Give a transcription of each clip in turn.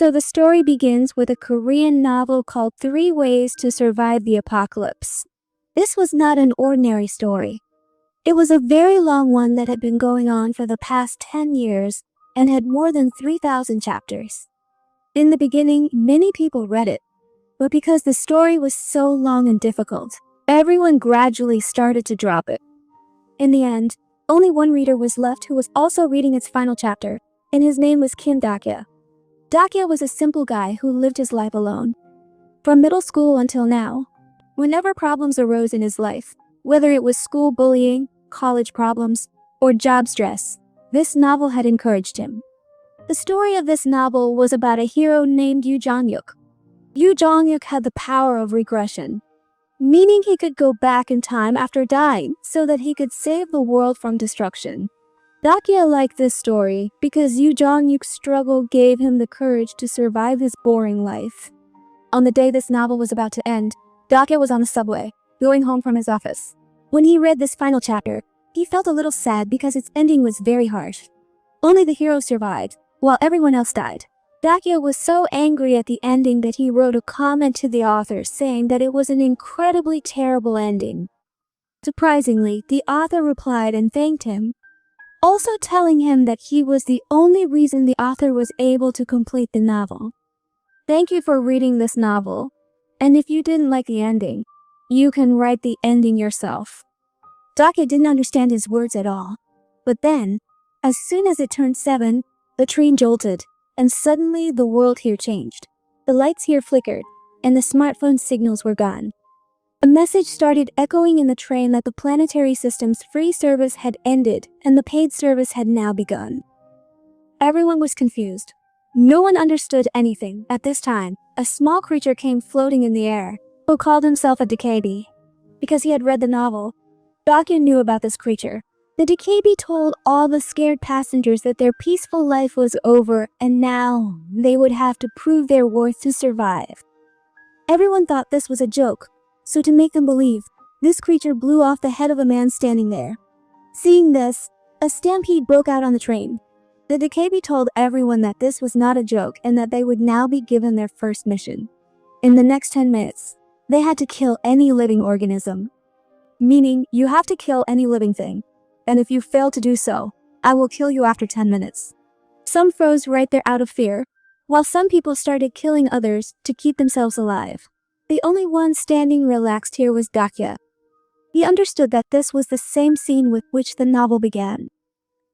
So the story begins with a Korean novel called 3 Ways to Survive the Apocalypse. This was not an ordinary story. It was a very long one that had been going on for the past 10 years and had more than 3,000 chapters. In the beginning, many people read it, but because the story was so long and difficult, everyone gradually started to drop it. In the end, only one reader was left who was also reading its final chapter, and his name was Kim Dakya. Dakya was a simple guy who lived his life alone. From middle school until now, whenever problems arose in his life, whether it was school bullying, college problems, or job stress, this novel had encouraged him. The story of this novel was about a hero named Yoo Jong-yuk. Yoo Jong-yuk had the power of regression, meaning he could go back in time after dying so that he could save the world from destruction. Dakya liked this story because Yoo Jong-yuk's struggle gave him the courage to survive his boring life. On the day this novel was about to end, Dakya was on the subway, going home from his office. When he read this final chapter, he felt a little sad because its ending was very harsh. Only the hero survived, while everyone else died. Dakya was so angry at the ending that he wrote a comment to the author saying that it was an incredibly terrible ending. Surprisingly, the author replied and thanked him, also telling him that he was the only reason the author was able to complete the novel. Thank you for reading this novel, and if you didn't like the ending, you can write the ending yourself. Dakya didn't understand his words at all, but then, as soon as it turned 7, the train jolted, and suddenly the world here changed. The lights here flickered, and the smartphone signals were gone. A message started echoing in the train that the planetary system's free service had ended and the paid service had now begun. Everyone was confused. No one understood anything. At this time, a small creature came floating in the air, who called himself a Dakabi. Because he had read the novel, Dakya knew about this creature. The Dakabi told all the scared passengers that their peaceful life was over and now they would have to prove their worth to survive. Everyone thought this was a joke, so to make them believe, this creature blew off the head of a man standing there. Seeing this, a stampede broke out on the train. The Dakabi told everyone that this was not a joke and that they would now be given their first mission. In the next 10 minutes, they had to kill any living organism. Meaning, you have to kill any living thing. And if you fail to do so, I will kill you after 10 minutes. Some froze right there out of fear, while some people started killing others to keep themselves alive. The only one standing relaxed here was Dakya. He understood that this was the same scene with which the novel began.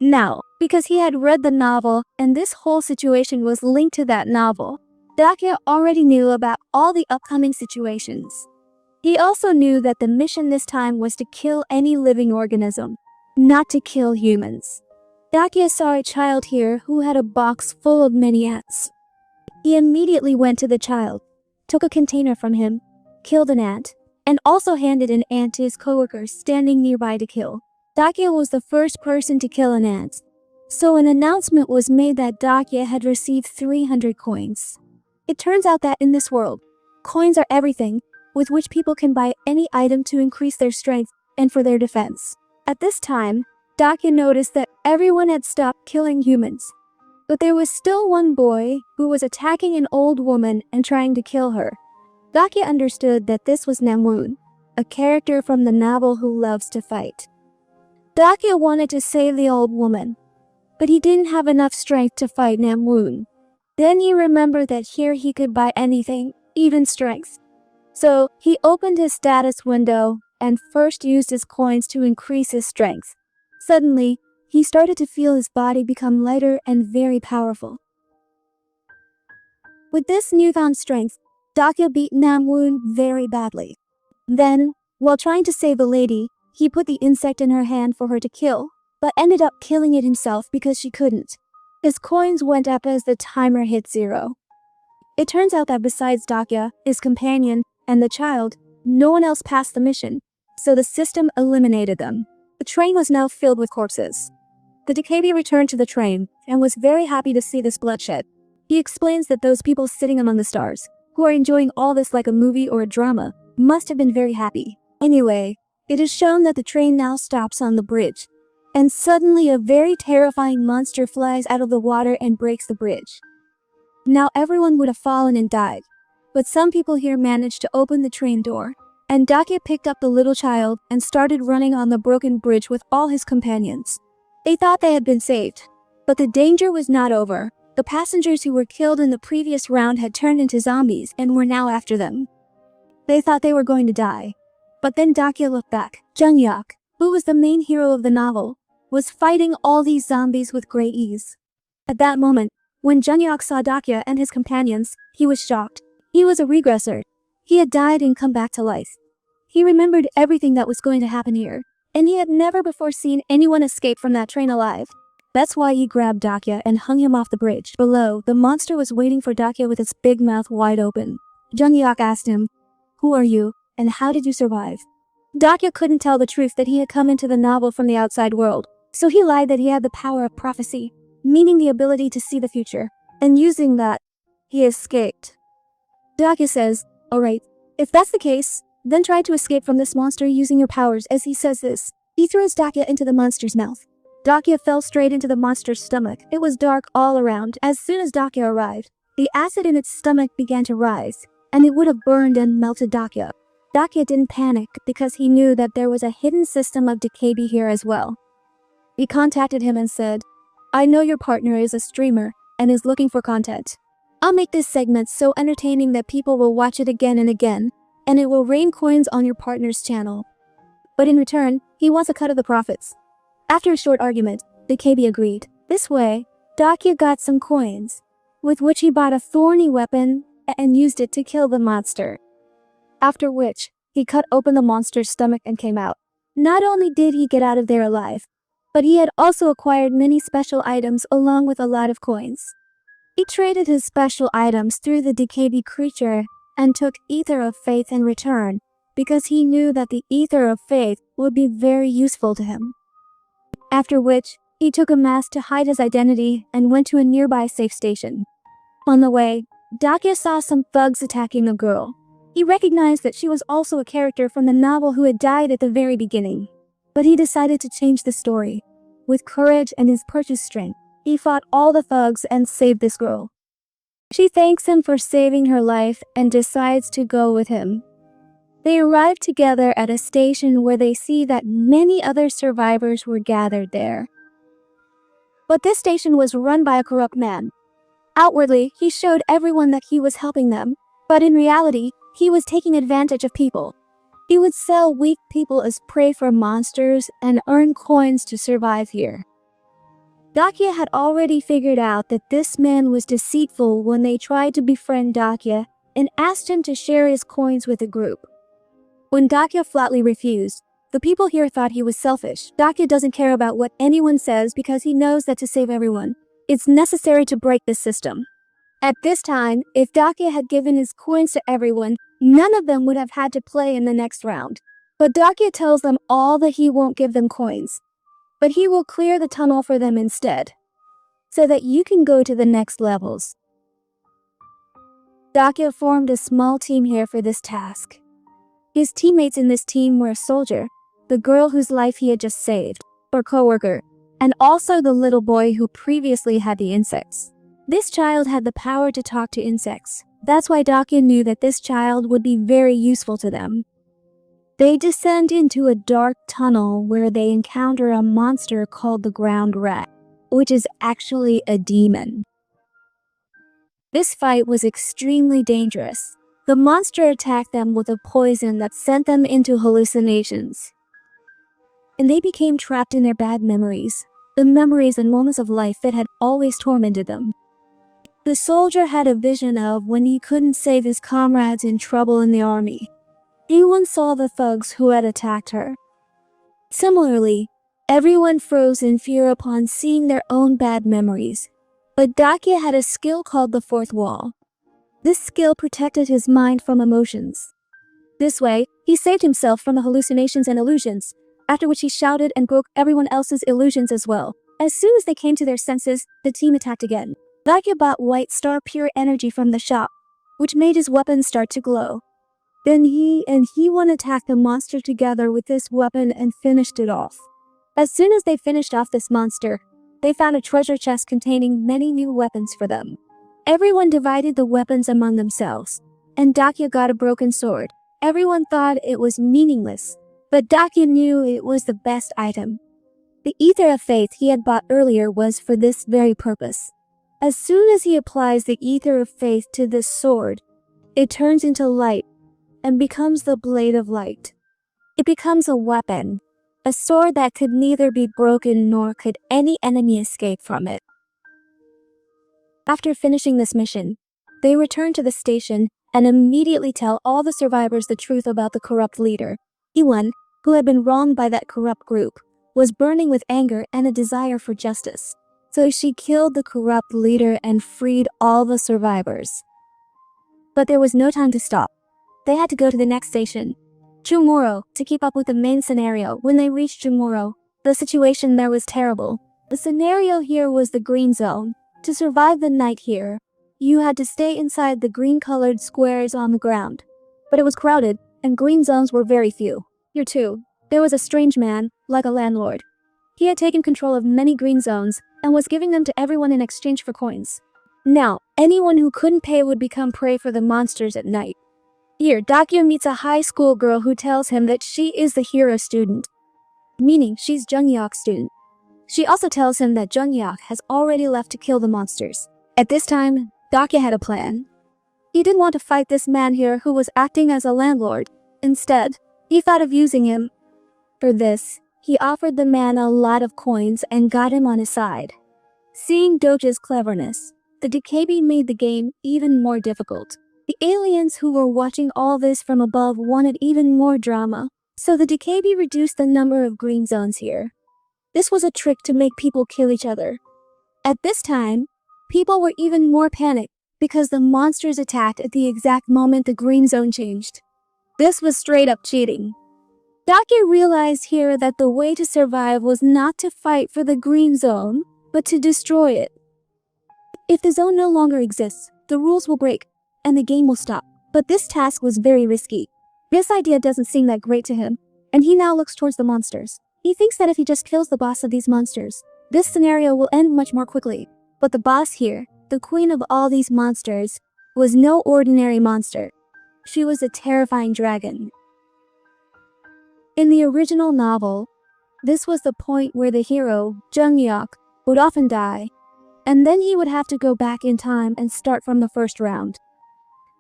Now, because he had read the novel and this whole situation was linked to that novel, Dakya already knew about all the upcoming situations. He also knew that the mission this time was to kill any living organism, not to kill humans. Dakya saw a child here who had a box full of many ants. He immediately went to the child, took a container from him, killed an ant, and also handed an ant to his coworkers standing nearby to kill. Dakya was the first person to kill an ant, so an announcement was made that Dakya had received 300 coins. It turns out that in this world, coins are everything with which people can buy any item to increase their strength and for their defense. At this time, Dakya noticed that everyone had stopped killing humans. But there was still one boy who was attacking an old woman and trying to kill her. Dakya understood that this was Namwoon, a character from the novel who loves to fight. Dakya wanted to save the old woman, but he didn't have enough strength to fight Namwoon. Then he remembered that here he could buy anything, even strength. So he opened his status window and first used his coins to increase his strength. Suddenly, he started to feel his body become lighter and very powerful. With this newfound strength, Dakya beat Namwoon very badly. Then, while trying to save the lady, he put the insect in her hand for her to kill, but ended up killing it himself because she couldn't. His coins went up as the timer hit 0. It turns out that besides Dakya, his companion, and the child, no one else passed the mission, so the system eliminated them. The train was now filled with corpses. The Dakabi returned to the train and was very happy to see this bloodshed. He explains that those people sitting among the stars, who are enjoying all this like a movie or a drama, must have been very happy. Anyway, it is shown that the train now stops on the bridge, and suddenly a very terrifying monster flies out of the water and breaks the bridge. Now everyone would have fallen and died. But some people here managed to open the train door, and Dakia picked up the little child and started running on the broken bridge with all his companions. They thought they had been saved. But the danger was not over. The passengers who were killed in the previous round had turned into zombies and were now after them. They thought they were going to die. But then Dakia looked back. Junhyuk, who was the main hero of the novel, was fighting all these zombies with great ease. At that moment, when Junhyuk saw Dakia and his companions, he was shocked. He was a regressor. He had died and come back to life. He remembered everything that was going to happen here, and he had never before seen anyone escape from that train alive. That's why he grabbed Dakia and hung him off the bridge. Below, the monster was waiting for Dakia with its big mouth wide open. Junhyuk asked him, "Who are you, and how did you survive?" Dakia couldn't tell the truth that he had come into the novel from the outside world, so he lied that he had the power of prophecy, meaning the ability to see the future, and using that, he escaped. Dakia says, "Alright, if that's the case, then try to escape from this monster using your powers." As he says this, he throws Dakia into the monster's mouth. Dakia fell straight into the monster's stomach. It was dark all around. As soon as Dakia arrived, the acid in its stomach began to rise, and it would have burned and melted Dakia. Dakia didn't panic because he knew that there was a hidden system of DKB here as well. He contacted him and said, "I know your partner is a streamer and is looking for content. I'll make this segment so entertaining that people will watch it again and again, and it will rain coins on your partner's channel. But in return, he wants a cut of the profits." After a short argument, the KB agreed. This way, Dakia got some coins, with which he bought a thorny weapon and used it to kill the monster. After which, he cut open the monster's stomach and came out. Not only did he get out of there alive, but he had also acquired many special items along with a lot of coins. He traded his special items through the DKB creature and took Ether of Faith in return, because he knew that the Ether of Faith would be very useful to him. After which, he took a mask to hide his identity and went to a nearby safe station. On the way, Dakia saw some thugs attacking the girl. He recognized that she was also a character from the novel who had died at the very beginning. But he decided to change the story. With courage and his purchased strength, he fought all the thugs and saved this girl. She thanks him for saving her life and decides to go with him. They arrive together at a station where they see that many other survivors were gathered there. But this station was run by a corrupt man. Outwardly, he showed everyone that he was helping them, but in reality, he was taking advantage of people. He would sell weak people as prey for monsters and earn coins to survive here. Dakia had already figured out that this man was deceitful when they tried to befriend Dakia and asked him to share his coins with the group. When Dakia flatly refused, the people here thought he was selfish. Dakia doesn't care about what anyone says because he knows that to save everyone, it's necessary to break this system. At this time, if Dakia had given his coins to everyone, none of them would have had to play in the next round. But Dakia tells them all that he won't give them coins, but he will clear the tunnel for them instead, so that you can go to the next levels. Dakia formed a small team here for this task. His teammates in this team were a soldier, the girl whose life he had just saved, or coworker, and also the little boy who previously had the insects. This child had the power to talk to insects. That's why Dakia knew that this child would be very useful to them. They descend into a dark tunnel where they encounter a monster called the ground rat, which is actually a demon. This fight was extremely dangerous. The monster attacked them with a poison that sent them into hallucinations. And they became trapped in their bad memories, the memories and moments of life that had always tormented them. The soldier had a vision of when he couldn't save his comrades in trouble in the army. He once saw the thugs who had attacked her. Similarly, everyone froze in fear upon seeing their own bad memories. But Dakia had a skill called the fourth wall. This skill protected his mind from emotions. This way, he saved himself from the hallucinations and illusions, after which he shouted and broke everyone else's illusions as well. As soon as they came to their senses, the team attacked again. Dakia bought white star pure energy from the shop, which made his weapon start to glow. Then he and He-Won attacked the monster together with this weapon and finished it off. As soon as they finished off this monster, they found a treasure chest containing many new weapons for them. Everyone divided the weapons among themselves, and Dakya got a broken sword. Everyone thought it was meaningless, but Dakya knew it was the best item. The Ether of Faith he had bought earlier was for this very purpose. As soon as he applies the Ether of Faith to this sword, it turns into light and becomes the Blade of Light. It becomes a weapon, a sword that could neither be broken nor could any enemy escape from it. After finishing this mission, they return to the station and immediately tell all the survivors the truth about the corrupt leader. Iwan, who had been wronged by that corrupt group, was burning with anger and a desire for justice. So she killed the corrupt leader and freed all the survivors. But there was no time to stop. They had to go to the next station, Chumoro, to keep up with the main scenario. When they reached Chumoro, the situation there was terrible. The scenario here was the green zone. To survive the night here, you had to stay inside the green-colored squares on the ground. But it was crowded, and green zones were very few. Here too, there was a strange man, like a landlord. He had taken control of many green zones and was giving them to everyone in exchange for coins. Now, anyone who couldn't pay would become prey for the monsters at night. Here, Dakya meets a high school girl who tells him that she is the hero student, meaning she's Junghyuk's student. She also tells him that Junghyuk has already left to kill the monsters. At this time, Dakya had a plan. He didn't want to fight this man here who was acting as a landlord. Instead, he thought of using him. For this, he offered the man a lot of coins and got him on his side. Seeing Doja's cleverness, the DKB made the game even more difficult. The aliens who were watching all this from above wanted even more drama, so the DKB reduced the number of green zones here. This was a trick to make people kill each other. At this time, people were even more panicked because the monsters attacked at the exact moment the green zone changed. This was straight up cheating. Dakya realized here that the way to survive was not to fight for the green zone, but to destroy it. If the zone no longer exists, the rules will break, and the game will stop. But this task was very risky. This idea doesn't seem that great to him, and he now looks towards the monsters. He thinks that if he just kills the boss of these monsters, this scenario will end much more quickly. But the boss here, the queen of all these monsters, was no ordinary monster. She was a terrifying dragon. In the original novel, this was the point where the hero, Junghyuk, would often die, and then he would have to go back in time and start from the first round.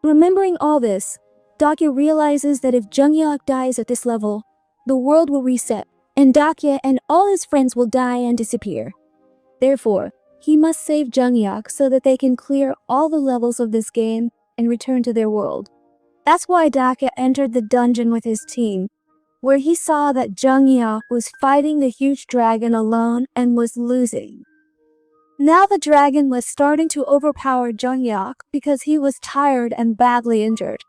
Remembering all this, Dakya realizes that if Junghyuk dies at this level, the world will reset, and Dakya and all his friends will die and disappear. Therefore, he must save Junghyuk so that they can clear all the levels of this game and return to their world. That's why Dakya entered the dungeon with his team, where he saw that Junghyuk was fighting the huge dragon alone and was losing. Now the dragon was starting to overpower Junghyuk because he was tired and badly injured.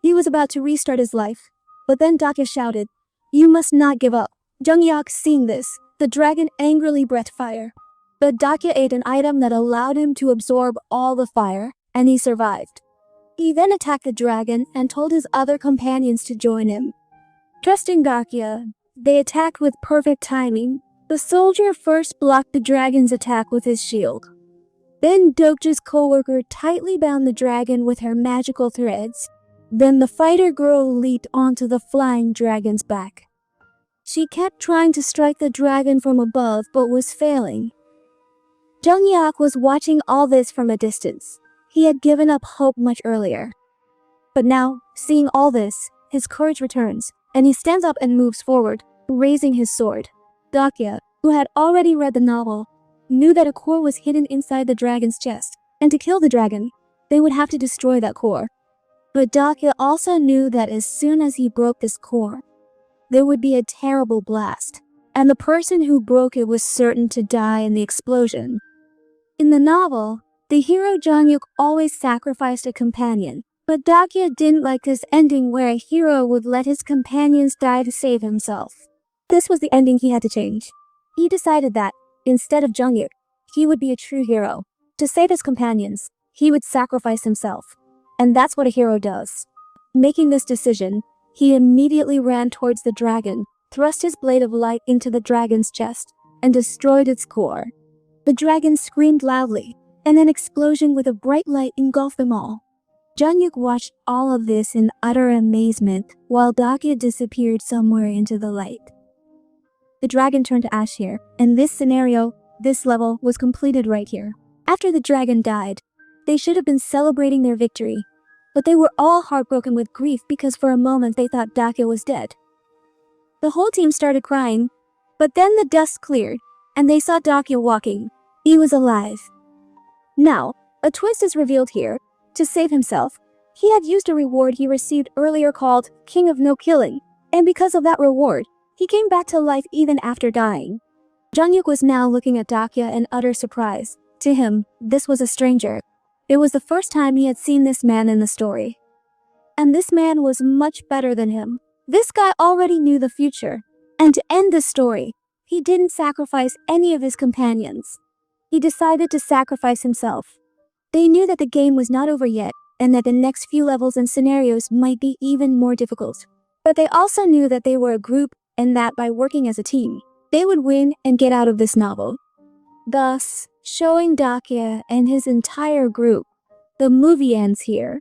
He was about to restart his life, but then Dakya shouted, "You must not give up." Junghyuk, seeing this, the dragon angrily breathed fire. But Dakya ate an item that allowed him to absorb all the fire, and he survived. He then attacked the dragon and told his other companions to join him. Trusting Dakya, they attacked with perfect timing. The soldier first blocked the dragon's attack with his shield. Then Dokja's co-worker tightly bound the dragon with her magical threads. Then the fighter girl leaped onto the flying dragon's back. She kept trying to strike the dragon from above but was failing. Junghyuk was watching all this from a distance. He had given up hope much earlier. But now, seeing all this, his courage returns, and he stands up and moves forward, raising his sword. Dakya, who had already read the novel, knew that a core was hidden inside the dragon's chest, and to kill the dragon, they would have to destroy that core. But Dakya also knew that as soon as he broke this core, there would be a terrible blast, and the person who broke it was certain to die in the explosion. In the novel, the hero Junghyuk always sacrificed a companion, but Dakya didn't like this ending where a hero would let his companions die to save himself. This was the ending he had to change. He decided that, instead of Junghyuk, he would be a true hero. To save his companions, he would sacrifice himself. And that's what a hero does. Making this decision, he immediately ran towards the dragon, thrust his blade of light into the dragon's chest, and destroyed its core. The dragon screamed loudly, and an explosion with a bright light engulfed them all. Jung-yuk watched all of this in utter amazement while Dakya disappeared somewhere into the light. The dragon turned to ash here, and this level was completed right here. After the dragon died, they should have been celebrating their victory, but they were all heartbroken with grief because for a moment they thought Dakya was dead. The whole team started crying, but then the dust cleared, and they saw Dakya walking. He was alive. Now, a twist is revealed here. To save himself, he had used a reward he received earlier called King of No Killing, and because of that reward, he came back to life even after dying. Jung-yuk was now looking at Dakya in utter surprise. To him, this was a stranger. It was the first time he had seen this man in the story. And this man was much better than him. This guy already knew the future. And to end the story, he didn't sacrifice any of his companions. He decided to sacrifice himself. They knew that the game was not over yet, and that the next few levels and scenarios might be even more difficult. But they also knew that they were a group, and that by working as a team, they would win and get out of this novel. Thus, showing Dakya and his entire group. The movie ends here.